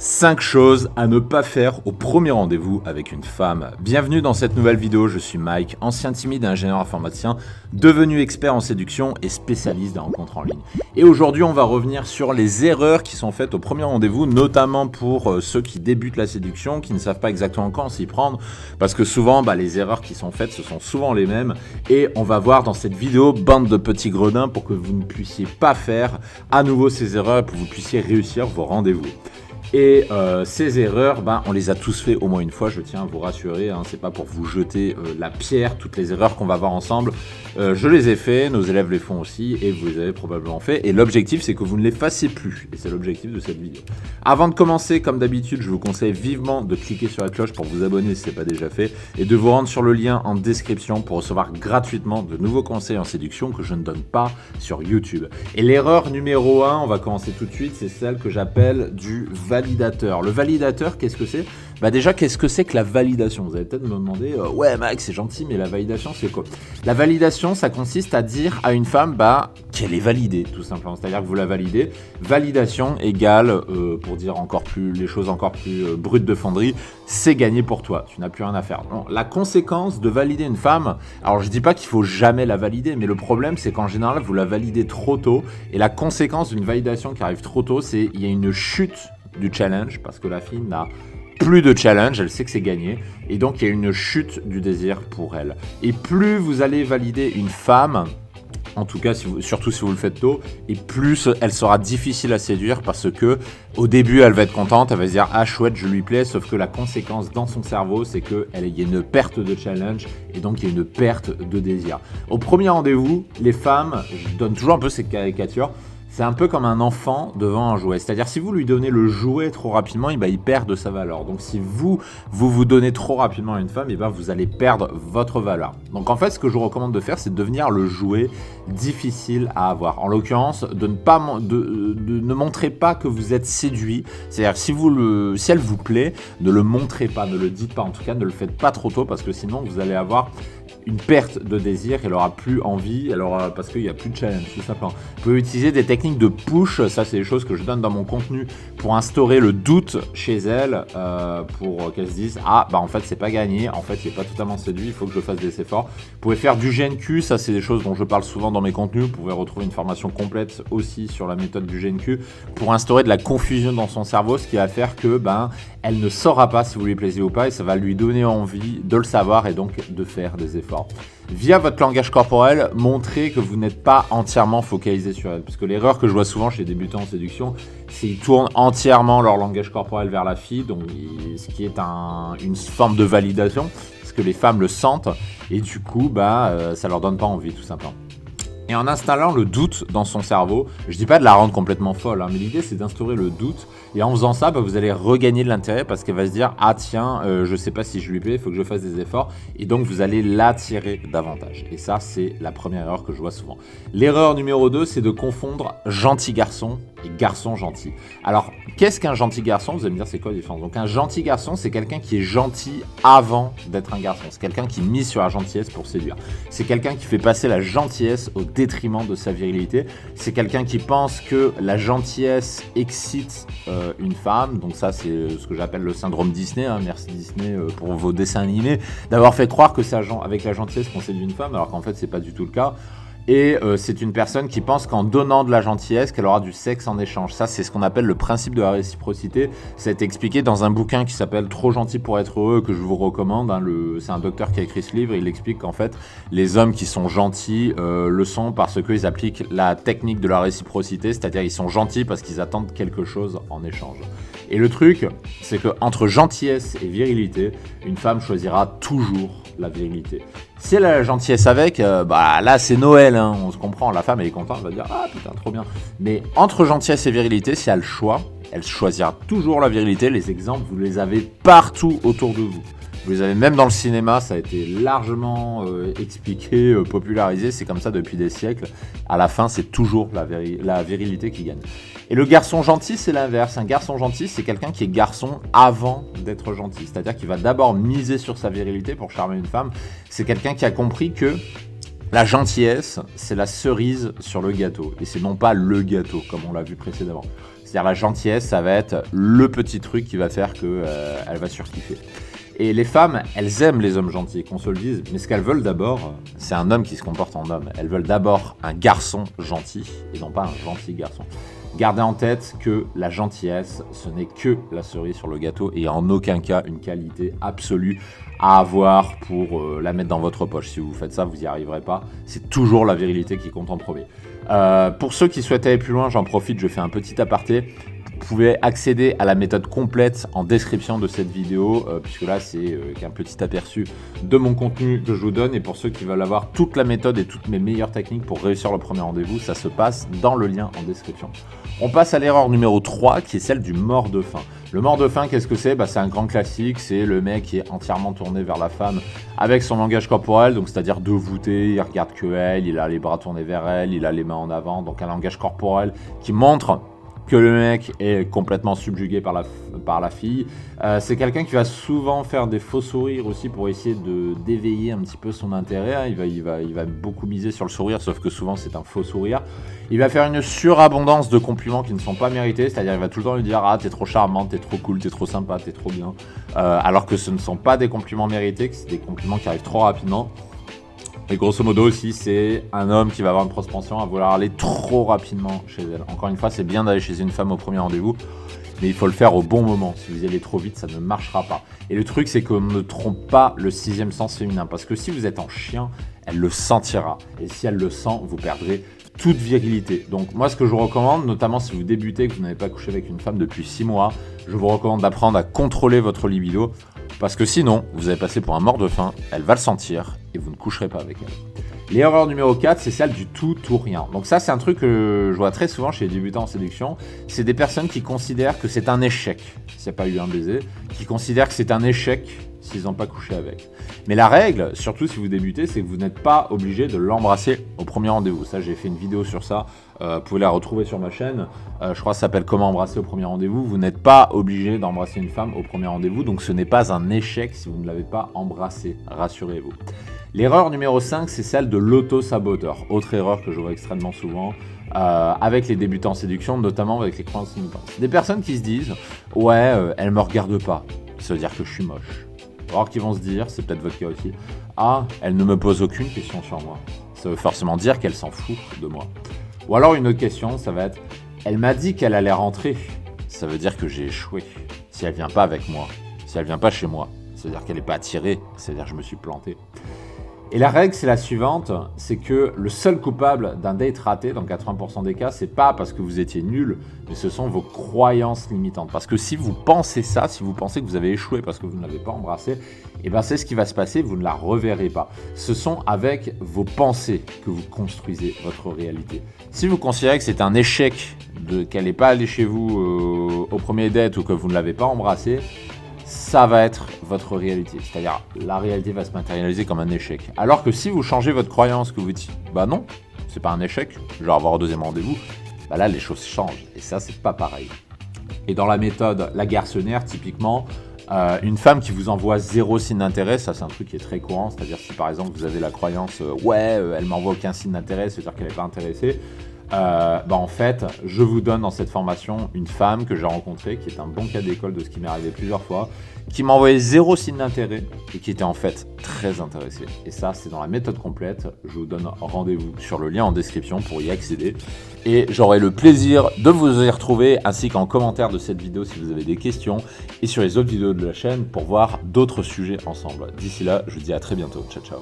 5 choses à ne pas faire au premier rendez-vous avec une femme. Bienvenue dans cette nouvelle vidéo, je suis Mike, ancien timide et ingénieur informaticien, devenu expert en séduction et spécialiste des rencontres en ligne. Et aujourd'hui, on va revenir sur les erreurs qui sont faites au premier rendez-vous, notamment pour ceux qui débutent la séduction, qui ne savent pas exactement quand s'y prendre, parce que souvent, les erreurs qui sont faites, ce sont souvent les mêmes. Et on va voir dans cette vidéo, bande de petits gredins, pour que vous ne puissiez pas faire à nouveau ces erreurs et pour que vous puissiez réussir vos rendez-vous. Et ces erreurs, on les a tous fait au moins une fois, je tiens à vous rassurer, c'est pas pour vous jeter la pierre, toutes les erreurs qu'on va voir ensemble. Je les ai fait, nos élèves les font aussi, et vous les avez probablement fait. Et l'objectif, c'est que vous ne les fassiez plus, et c'est l'objectif de cette vidéo. Avant de commencer, comme d'habitude, je vous conseille vivement de cliquer sur la cloche pour vous abonner si ce n'est pas déjà fait, et de vous rendre sur le lien en description pour recevoir gratuitement de nouveaux conseils en séduction que je ne donne pas sur YouTube. Et l'erreur numéro 1, on va commencer tout de suite, c'est celle que j'appelle du validateur. Le validateur, qu'est-ce que c'est? Déjà, qu'est-ce que c'est que la validation? Vous allez peut-être me demander, ouais Max, c'est gentil, mais la validation, c'est quoi? La validation, ça consiste à dire à une femme qu'elle est validée, tout simplement. C'est-à-dire que vous la validez. Validation égale, pour dire les choses encore plus brutes de fonderie, c'est gagné pour toi. Tu n'as plus rien à faire. Non, la conséquence de valider une femme, alors je dis pas qu'il faut jamais la valider, mais le problème, c'est qu'en général, vous la validez trop tôt. Et la conséquence d'une validation qui arrive trop tôt, c'est qu'il y a une chute du challenge, parce que la fille n'a plus de challenge, elle sait que c'est gagné, et donc il y a une chute du désir pour elle. Et plus vous allez valider une femme, en tout cas, surtout si vous le faites tôt, et plus elle sera difficile à séduire parce que au début, elle va être contente, elle va se dire « Ah chouette, je lui plais », sauf que la conséquence dans son cerveau, c'est qu'il y a une perte de challenge et donc il y a une perte de désir. Au premier rendez-vous, les femmes, je donne toujours un peu ces caricatures, c'est un peu comme un enfant devant un jouet. C'est-à-dire, si vous lui donnez le jouet trop rapidement, il perd de sa valeur. Donc, si vous donnez trop rapidement à une femme, vous allez perdre votre valeur. Donc, en fait, ce que je vous recommande de faire, c'est de devenir le jouet difficile à avoir. En l'occurrence, de ne montrer pas que vous êtes séduit. C'est-à-dire, si elle vous plaît, ne le montrez pas, ne le dites pas. En tout cas, ne le faites pas trop tôt parce que sinon, vous allez avoir une perte de désir, elle aura plus envie, parce qu'il n'y a plus de challenge, tout simplement. Vous pouvez utiliser des techniques de push, ça c'est des choses que je donne dans mon contenu pour instaurer le doute chez elle, pour qu'elle se dise « Ah, en fait c'est pas gagné, en fait il n'est pas totalement séduit, il faut que je fasse des efforts ». Vous pouvez faire du GNQ, ça c'est des choses dont je parle souvent dans mes contenus, vous pouvez retrouver une formation complète aussi sur la méthode du GNQ pour instaurer de la confusion dans son cerveau, ce qui va faire que elle ne saura pas si vous lui plaisez ou pas et ça va lui donner envie de le savoir et donc de faire des efforts. Via votre langage corporel, montrez que vous n'êtes pas entièrement focalisé sur elle. Parce que l'erreur que je vois souvent chez les débutants en séduction, c'est qu'ils tournent entièrement leur langage corporel vers la fille, donc ce qui est une forme de validation, parce que les femmes le sentent et du coup, ça leur donne pas envie tout simplement. Et en installant le doute dans son cerveau, je dis pas de la rendre complètement folle, mais l'idée c'est d'instaurer le doute. Et en faisant ça, vous allez regagner de l'intérêt parce qu'elle va se dire « Ah tiens, je sais pas si je lui plais, il faut que je fasse des efforts. » Et donc vous allez l'attirer davantage. Et ça, c'est la première erreur que je vois souvent. L'erreur numéro 2, c'est de confondre gentil garçon et garçon gentil. Alors, qu'est-ce qu'un gentil garçon? Vous allez me dire c'est quoi la différence? Donc un gentil garçon, c'est quelqu'un qui est gentil avant d'être un garçon. C'est quelqu'un qui mise sur la gentillesse pour séduire. C'est quelqu'un qui fait passer la gentillesse au détriment de sa virilité. C'est quelqu'un qui pense que la gentillesse excite une femme. Donc ça, c'est ce que j'appelle le syndrome Disney. Merci Disney pour vos dessins animés, d'avoir fait croire que c'est avec la gentillesse qu'on séduit une femme, alors qu'en fait, c'est pas du tout le cas. Et c'est une personne qui pense qu'en donnant de la gentillesse, qu'elle aura du sexe en échange. Ça, c'est ce qu'on appelle le principe de la réciprocité. Ça a été expliqué dans un bouquin qui s'appelle « Trop gentil pour être heureux » que je vous recommande. C'est un docteur qui a écrit ce livre. Il explique qu'en fait, les hommes qui sont gentils le sont parce qu'ils appliquent la technique de la réciprocité. C'est-à-dire ils sont gentils parce qu'ils attendent quelque chose en échange. Et le truc, c'est qu'entre gentillesse et virilité, une femme choisira toujours la virilité. Si elle a la gentillesse avec, là c'est Noël, on se comprend, la femme elle est contente, elle va dire « Ah putain, trop bien ». Mais entre gentillesse et virilité, si elle a le choix, elle choisira toujours la virilité. Les exemples, vous les avez partout autour de vous. Vous les avez même dans le cinéma, ça a été largement expliqué, popularisé, c'est comme ça depuis des siècles. À la fin, c'est toujours la virilité qui gagne. Et le garçon gentil, c'est l'inverse. Un garçon gentil, c'est quelqu'un qui est garçon avant d'être gentil. C'est-à-dire qu'il va d'abord miser sur sa virilité pour charmer une femme. C'est quelqu'un qui a compris que la gentillesse, c'est la cerise sur le gâteau. Et c'est non pas le gâteau, comme on l'a vu précédemment. C'est-à-dire la gentillesse, ça va être le petit truc qui va faire que elle va surkiffer. Et les femmes, elles aiment les hommes gentils, qu'on se le dise, mais ce qu'elles veulent d'abord, c'est un homme qui se comporte en homme. Elles veulent d'abord un garçon gentil, et non pas un gentil garçon. Gardez en tête que la gentillesse, ce n'est que la cerise sur le gâteau, et en aucun cas une qualité absolue à avoir pour la mettre dans votre poche. Si vous faites ça, vous n'y arriverez pas. C'est toujours la virilité qui compte en premier. Pour ceux qui souhaitent aller plus loin, j'en profite, je fais un petit aparté. Vous pouvez accéder à la méthode complète en description de cette vidéo, puisque là c'est qu'un petit aperçu de mon contenu que je vous donne. Et pour ceux qui veulent avoir toute la méthode et toutes mes meilleures techniques pour réussir le premier rendez-vous, ça se passe dans le lien en description. On passe à l'erreur numéro 3 qui est celle du mort de faim. Le mort de faim, qu'est-ce que c'est? C'est un grand classique, c'est le mec qui est entièrement tourné vers la femme avec son langage corporel, donc c'est-à-dire de voûter, il regarde que elle, il a les bras tournés vers elle, il a les mains en avant, donc un langage corporel qui montre que le mec est complètement subjugué par la fille. C'est quelqu'un qui va souvent faire des faux sourires aussi pour essayer d'éveiller un petit peu son intérêt. Il va beaucoup miser sur le sourire, sauf que souvent c'est un faux sourire. Il va faire une surabondance de compliments qui ne sont pas mérités, c'est-à-dire il va tout le temps lui dire « Ah, t'es trop charmante, t'es trop cool, t'es trop sympa, t'es trop bien », alors que ce ne sont pas des compliments mérités, que c'est des compliments qui arrivent trop rapidement. Et grosso modo aussi, c'est un homme qui va avoir une propension à vouloir aller trop rapidement chez elle. Encore une fois, c'est bien d'aller chez une femme au premier rendez-vous, mais il faut le faire au bon moment. Si vous y allez trop vite, ça ne marchera pas. Et le truc, c'est qu'on ne trompe pas le sixième sens féminin, parce que si vous êtes en chien, elle le sentira. Et si elle le sent, vous perdrez toute virilité. Donc moi, ce que je vous recommande, notamment si vous débutez, que vous n'avez pas couché avec une femme depuis 6 mois, je vous recommande d'apprendre à contrôler votre libido, parce que sinon, vous allez passer pour un mort de faim, elle va le sentir, et vous ne coucherez pas avec elle. L'erreur numéro 4, c'est celle du tout ou rien. Donc ça, c'est un truc que je vois très souvent chez les débutants en séduction. C'est des personnes qui considèrent que c'est un échec s'il n'y a pas eu un baiser, qui considèrent que c'est un échec s'ils n'ont pas couché avec. Mais la règle, surtout si vous débutez, c'est que vous n'êtes pas obligé de l'embrasser au premier rendez-vous. Ça, j'ai fait une vidéo sur ça. Vous pouvez la retrouver sur ma chaîne. Je crois que ça s'appelle « Comment embrasser au premier rendez-vous ». Vous n'êtes pas obligé d'embrasser une femme au premier rendez-vous. Donc ce n'est pas un échec si vous ne l'avez pas embrassée. Rassurez-vous. L'erreur numéro 5, c'est celle de l'auto-saboteur. Autre erreur que je vois extrêmement souvent avec les débutants en séduction, notamment avec les croyances limitantes. Des personnes qui se disent « Ouais, elle me regarde pas. Ça veut dire que je suis moche. » Alors qu'ils vont se dire, c'est peut-être votre cas aussi, « Ah, elle ne me pose aucune question sur moi. » Ça veut forcément dire qu'elle s'en fout de moi. Ou alors une autre question, ça va être « Elle m'a dit qu'elle allait rentrer. » Ça veut dire que j'ai échoué. Si elle vient pas avec moi, si elle vient pas chez moi, ça veut dire qu'elle n'est pas attirée, ça veut dire que je me suis planté. Et la règle, c'est la suivante, c'est que le seul coupable d'un date raté, dans 80% des cas, c'est pas parce que vous étiez nul, mais ce sont vos croyances limitantes. Parce que si vous pensez ça, si vous pensez que vous avez échoué parce que vous ne l'avez pas embrassé, et ben c'est ce qui va se passer, vous ne la reverrez pas. Ce sont avec vos pensées que vous construisez votre réalité. Si vous considérez que c'est un échec qu'elle n'est pas allée chez vous au premier date ou que vous ne l'avez pas embrassé, ça va être votre réalité. C'est-à-dire, la réalité va se matérialiser comme un échec. Alors que si vous changez votre croyance, que vous dites, bah non, c'est pas un échec, je vais avoir un deuxième rendez-vous, bah là, les choses changent. Et ça, c'est pas pareil. Et dans la méthode La Garçonnière, typiquement, une femme qui vous envoie 0 signe d'intérêt, ça c'est un truc qui est très courant, c'est-à-dire si par exemple vous avez la croyance, ouais, elle m'envoie aucun signe d'intérêt, c'est-à-dire qu'elle n'est pas intéressée, en fait, je vous donne dans cette formation une femme que j'ai rencontrée, qui est un bon cas d'école de ce qui m'est arrivé plusieurs fois, qui m'a envoyé 0 signe d'intérêt et qui était en fait très intéressée. Et ça, c'est dans la méthode complète. Je vous donne rendez-vous sur le lien en description pour y accéder. Et j'aurai le plaisir de vous y retrouver, ainsi qu'en commentaire de cette vidéo si vous avez des questions, et sur les autres vidéos de la chaîne pour voir d'autres sujets ensemble. D'ici là, je vous dis à très bientôt. Ciao, ciao.